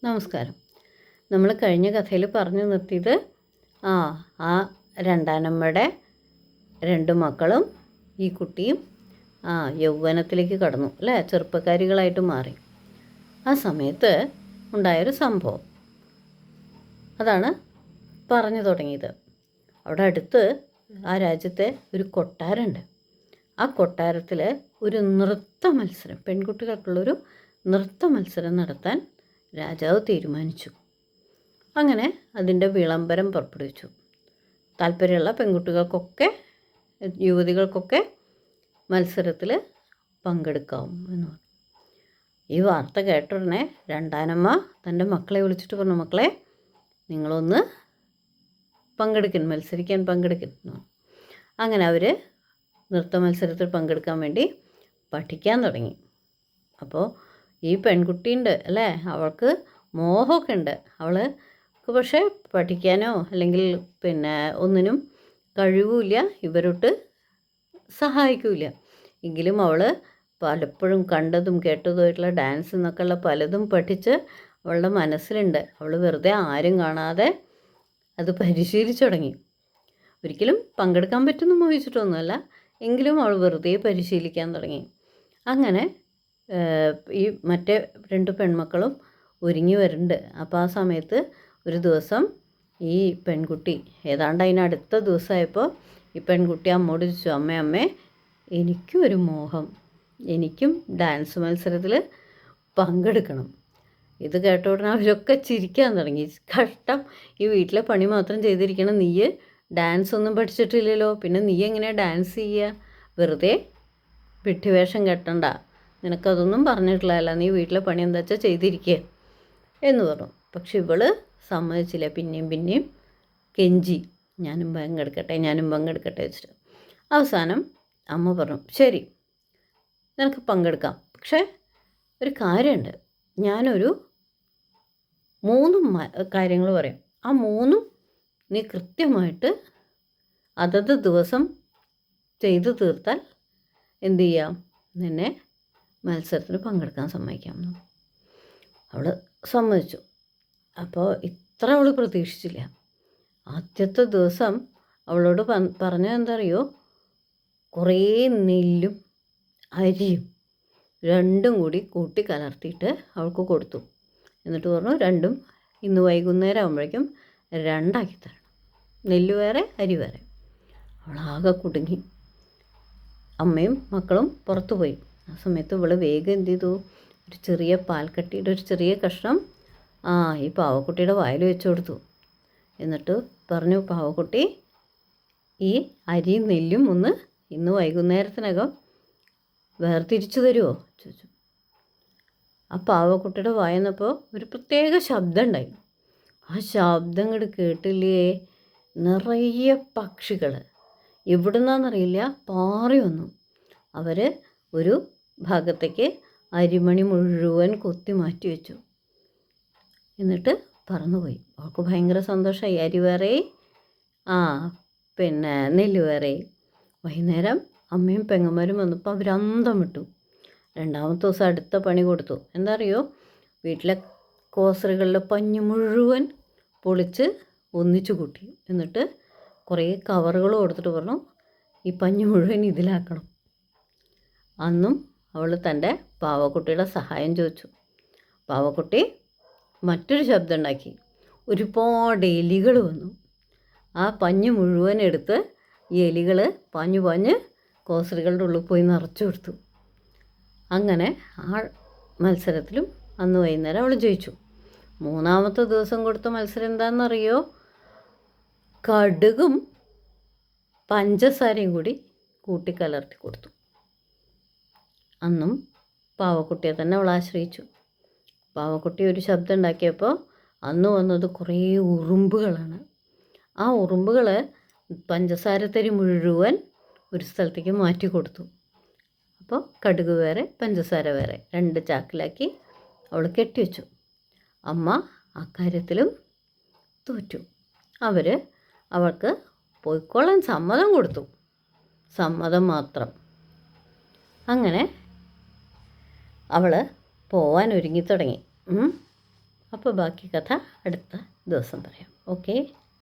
നമസ്കാരം. നമ്മൾ കഴിഞ്ഞ കഥയിൽ പറഞ്ഞു നിർത്തിയത് ആ രണ്ടാനമ്മയുടെ 2 മക്കളും ഈ കുട്ടിയും യൗവനത്തിലേക്ക് കടന്നു അല്ലേ, ചെറുപ്പക്കാരികളായിട്ട് മാറി. ആ സമയത്ത് ഉണ്ടായൊരു സംഭവം അതാണ് പറഞ്ഞു തുടങ്ങിയത്. അവിടെ അടുത്ത് ആ രാജ്യത്തെ ഒരു കൊട്ടാരമുണ്ട്. ആ കൊട്ടാരത്തിൽ ഒരു നൃത്ത മത്സരം, പെൺകുട്ടികൾക്കുള്ളൊരു നൃത്ത മത്സരം നടത്താൻ രാജാവ് തീരുമാനിച്ചു. അങ്ങനെ അതിൻ്റെ വിളംബരം പുറപ്പെടുവിച്ചു. താല്പര്യമുള്ള പെൺകുട്ടികൾക്കൊക്കെ യുവതികൾക്കൊക്കെ മത്സരത്തിൽ പങ്കെടുക്കാം എന്ന് പറഞ്ഞു. ഈ വാർത്ത കേട്ട ഉടനെ രണ്ടാനമ്മ തൻ്റെ മക്കളെ വിളിച്ചിട്ട് പറഞ്ഞു, മക്കളെ നിങ്ങളൊന്ന് മത്സരിക്കാൻ പങ്കെടുക്കുന്നു. അങ്ങനെ അവർ നൃത്ത മത്സരത്തിൽ പങ്കെടുക്കാൻ വേണ്ടി പഠിക്കാൻ തുടങ്ങി. അപ്പോൾ ഈ പെൺകുട്ടിയുണ്ട് അല്ലേ, അവൾക്ക് മോഹമൊക്കെ ഉണ്ട്. അവൾക്ക് പക്ഷേ പഠിക്കാനോ അല്ലെങ്കിൽ ഒന്നിനും കഴിവില്ല, ഇവരോട്ട് സഹായിക്കില്ല. എങ്കിലും അവൾ പലപ്പോഴും കണ്ടതും കേട്ടതുമായിട്ടുള്ള ഡാൻസ് എന്നൊക്കെയുള്ള പലതും പഠിച്ച് അവളുടെ മനസ്സിലുണ്ട്. അവൾ വെറുതെ ആരും കാണാതെ അത് പരിശീലിച്ചു തുടങ്ങി. ഒരിക്കലും പങ്കെടുക്കാൻ പറ്റുമെന്ന് മോഹിച്ചിട്ടൊന്നുമല്ല, എങ്കിലും അവൾ വെറുതെ പരിശീലിക്കാൻ തുടങ്ങി. അങ്ങനെ ഈ മറ്റേ 2 പെൺമക്കളും ഒരുങ്ങി വരുന്നുണ്ട്. അപ്പോൾ ആ സമയത്ത് ഒരു ദിവസം ഈ പെൺകുട്ടി ഏതാണ്ട് അതിനടുത്ത ദിവസമായപ്പോൾ ഈ പെൺകുട്ടി അമ്മോട് ചോദിച്ചു, അമ്മേ എനിക്കും ഒരു മോഹം, എനിക്കും ഡാൻസ് മത്സരത്തിൽ പങ്കെടുക്കണം. ഇത് കേട്ട ഉടനെ അവരൊക്കെ ചിരിക്കാൻ തുടങ്ങി. കഷ്ടം, ഈ വീട്ടിലെ പണി മാത്രം ചെയ്തിരിക്കണം, നീ ഡാൻസ് ഒന്നും പഠിച്ചിട്ടില്ലല്ലോ, പിന്നെ നീ എങ്ങനെയാണ് ഡാൻസ് ചെയ്യുക? വെറുതെ വിഡ്ഢിവേഷം കെട്ടണ്ട, നിനക്കതൊന്നും പറഞ്ഞിട്ടില്ല, നീ വീട്ടിലെ പണി എന്താ വെച്ചാൽ ചെയ്തിരിക്കുക എന്ന് പറഞ്ഞു. പക്ഷെ ഇവള് സമ്മതിച്ചില്ല. പിന്നെയും കെഞ്ചി, ഞാനും പങ്കെടുക്കട്ടെ വെച്ചിട്ട്. അവസാനം അമ്മ പറഞ്ഞു, ശരി നിനക്ക് പങ്കെടുക്കാം, പക്ഷേ ഒരു കാര്യമുണ്ട്, ഞാനൊരു 3 കാര്യങ്ങൾ പറയാം. ആ 3 നീ കൃത്യമായിട്ട് അതത് ദിവസം ചെയ്തു തീർത്താൽ എന്തു ചെയ്യാം, നിന്നെ മത്സരത്തിന് പങ്കെടുക്കാൻ സമ്മതിക്കാമെന്ന്. അവൾ സമ്മതിച്ചു. അപ്പോൾ ഇത്ര അവൾ പ്രതീക്ഷിച്ചില്ല. ആദ്യത്തെ ദിവസം അവളോട് പറഞ്ഞത് എന്താ അറിയോ, കുറേ നെല്ലും അരിയും 2 കൂടി കൂട്ടി കലർത്തിയിട്ട് അവൾക്ക് കൊടുത്തു. എന്നിട്ട് പറഞ്ഞു, 2 ഇന്ന് വൈകുന്നേരം ആകുമ്പോഴേക്കും 2 ആക്കി തരണം, നെല്ല് വേറെ അരി വേറെ. അവളാകെ കുടുങ്ങി. അമ്മയും മക്കളും പുറത്തു പോയി. ആ സമയത്ത് ഇവൾ വേഗം എന്ത് ചെയ്തു, ഒരു ചെറിയ പാൽക്കട്ടിയുടെ ഒരു ചെറിയ കഷ്ണം ഈ പാവക്കുട്ടിയുടെ വായിൽ വെച്ച് കൊടുത്തു. എന്നിട്ട് പറഞ്ഞു, പാവക്കുട്ടി ഈ അരിയും നെല്ലും ഒന്ന് ഇന്ന് വൈകുന്നേരത്തിനകം വേർതിരിച്ചു തരുമോ ചോദിച്ചു. ആ പാവക്കുട്ടിയുടെ വായെന്നപ്പോൾ ഒരു പ്രത്യേക ശബ്ദം ഉണ്ടായി. ആ ശബ്ദം ഇങ്ങോട്ട് കേട്ടില്ലേ, നിറയെ പക്ഷികൾ എവിടുന്നാന്നറിയില്ല പാറി വന്നു. അവർ ഒരു ഭാഗത്തേക്ക് അരിമണി മുഴുവൻ കൊത്തി മാറ്റി വെച്ചു. എന്നിട്ട് പറന്നുപോയി. അവൾക്ക് ഭയങ്കര സന്തോഷമായി. അരി വേറെ നെല്ല് വേറെ. വൈകുന്നേരം അമ്മയും പെങ്ങന്മാരും വന്നപ്പോൾ അവരന്തം വിട്ടു. 2ാമത്തെ ദിവസം അടുത്ത പണി കൊടുത്തു. എന്താ അറിയോ, വീട്ടിലെ കോസറുകളിലെ പഞ്ഞ് മുഴുവൻ പൊളിച്ച് ഒന്നിച്ചു കൂട്ടി. എന്നിട്ട് കുറേ കവറുകൾ കൊടുത്തിട്ട് പറഞ്ഞു, ഈ പഞ്ഞ് മുഴുവൻ ഇതിലാക്കണം. അന്നും അവൾ തൻ്റെ പാവക്കുട്ടിയുടെ സഹായം ചോദിച്ചു. പാവക്കുട്ടി മറ്റൊരു ശബ്ദം ഉണ്ടാക്കി. ഒരുപാട് എലികൾ വന്നു. ആ പഞ്ഞ് മുഴുവൻ എടുത്ത് ഈ എലികൾ പാഞ്ഞ് കോസറുകളുടെ ഉള്ളിൽ പോയി നിറച്ചു കൊടുത്തു. അങ്ങനെ ആ മത്സരത്തിലും അന്ന് വൈകുന്നേരം അവൾ ജയിച്ചു. 3ാമത്തെ ദിവസം കൊടുത്ത മത്സരം എന്താണെന്നറിയോ, കടുകും പഞ്ചസാരയും കൂടി കൂട്ടിക്കലർത്തി കൊടുത്തു. അന്നും പാവക്കുട്ടിയെ തന്നെ അവൾ ആശ്രയിച്ചു. പാവക്കുട്ടി ഒരു ശബ്ദം ഉണ്ടാക്കിയപ്പോൾ അന്ന് വന്നത് കുറേ ഉറുമ്പുകളാണ്. ആ ഉറുമ്പുകൾ പഞ്ചസാരത്തരി മുഴുവൻ ഒരു സ്ഥലത്തേക്ക് മാറ്റി കൊടുത്തു. അപ്പോൾ കടുക് വേറെ പഞ്ചസാര വേറെ 2 ചാക്കിലാക്കി അവൾ കെട്ടിവെച്ചു. അമ്മ അക്കാര്യത്തിലും തോറ്റു. അവൾക്ക് പോയിക്കോളാൻ സമ്മതം കൊടുത്തു, സമ്മതം മാത്രം. അങ്ങനെ അവൾ പോവാൻ ഒരുങ്ങി തുടങ്ങി. അപ്പോൾ ബാക്കി കഥ അടുത്ത ദിവസം പറയാം. ഓക്കെ.